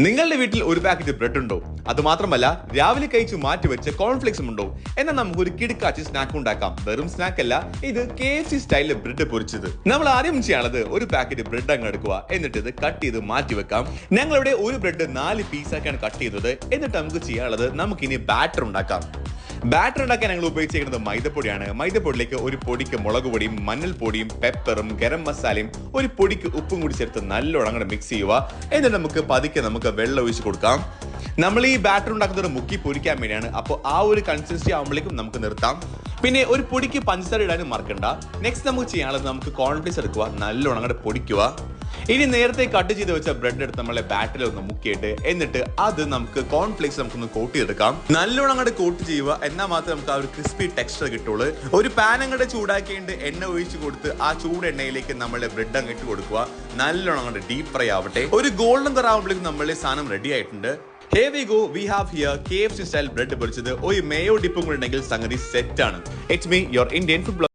നിങ്ങളുടെ വീട്ടിൽ ഒരു പാക്കറ്റ് ബ്രെഡ് ഉണ്ടോ? അത് മാത്രമല്ല രാവിലെ കഴിച്ചു മാറ്റി വെച്ച കോൺഫ്ലെക്സും ഉണ്ടോ? എന്നാൽ നമുക്ക് ഒരു കിടക്കാച്ചി സ്നാക്ക് ഉണ്ടാക്കാം. വെറും സ്നാക്ക് അല്ല, ഇത് KFC സ്റ്റൈലിൽ ബ്രെഡ് പൊരിച്ചത്. നമ്മൾ ആദ്യം ചെയ്യാനുള്ളത് ഒരു പാക്കറ്റ് ബ്രെഡ് അങ്ങ് എടുക്കുക, എന്നിട്ട് ഇത് കട്ട് ചെയ്ത് മാറ്റി വെക്കാം. ഞങ്ങളിവിടെ ഒരു ബ്രെഡ് 4 പീസാക്കിയാണ് കട്ട് ചെയ്തത്. എന്നിട്ട് നമുക്ക് ചെയ്യാനുള്ളത് നമുക്കിനി ബാറ്റർ ഉണ്ടാക്കാം. ബാറ്റർ ഉണ്ടാക്കാൻ ഞങ്ങൾ ഉപയോഗിച്ചിരിക്കുന്നത് മൈദപ്പൊടിയാണ്. മൈദപ്പൊടിയിലേക്ക് ഒരു പൊടിക്ക് മുളക് പൊടിയും മഞ്ഞൾപ്പൊടിയും പെപ്പറും ഗരം മസാലയും ഒരു പൊടിക്ക് ഉപ്പും കൂടി ചേർത്ത് നല്ലോണം അങ്ങോട്ട് മിക്സ് ചെയ്യുക. എന്നിട്ട് നമുക്ക് പതുക്കെ വെള്ളം ഒഴിച്ച് കൊടുക്കാം. നമ്മൾ ഈ ബാറ്റർ ഉണ്ടാക്കുന്നത് മുക്കി പൊരിക്കാൻ വേണ്ടിയാണ്. അപ്പോൾ ആ ഒരു കൺസിസ്റ്റൻസി ആകുമ്പോഴേക്കും നമുക്ക് നിർത്താം. പിന്നെ ഒരു പൊടിക്ക് പഞ്ചസാര ഇടാനും മറക്കണ്ട. നെക്സ്റ്റ് നമുക്ക് ചെയ്യാനുള്ളത് നമുക്ക് കോൺഫ്ലെക്സ് എടുക്കുക, നല്ലോണം അങ്ങോട്ട് പൊടിക്കുക. ഇനി നേരത്തെ കട്ട് ചെയ്ത് വെച്ച ബ്രെഡ് എടുത്ത് നമ്മളെ ബാറ്ററിൽ ഒന്ന് മുക്കിയിട്ട് എന്നിട്ട് അത് നമുക്ക് കോൺഫ്ലെക്സ് നമുക്കൊന്ന് കോട്ട് ചെയ്തെടുക്കാം. നല്ലോണം അങ്ങോട്ട് കോട്ട് ചെയ്യുക, എന്നാൽ മാത്രമേ നമുക്ക് ആ ഒരു ക്രിസ്പി ടെക്സ്ചർ കിട്ടുള്ളൂ. ഒരു പാൻ അങ്ങോട്ട് ചൂടാക്കിയിട്ട് എണ്ണ ഒഴിച്ച് കൊടുത്ത് ആ ചൂട് എണ്ണയിലേക്ക് നമ്മളെ ബ്രെഡ് അങ്ങ് ഇട്ട് കൊടുക്കുക. നല്ലോണം അങ്ങോട്ട് ഡീപ് ഫ്രൈ ആവട്ടെ. ഒരു ഗോൾഡൻ കളർ ആവുമ്പോഴേക്കും നമ്മളെ സാധനം റെഡി ആയിട്ടുണ്ട്. Here we go. We have here KFC style bread പൊരിച്ചത്. ഒരു മേയോ ഡിപ്പും കൂടെ ഉണ്ടെങ്കിൽ സംഗതി സെറ്റ് ആണ്. It's me, your Indian food blogger.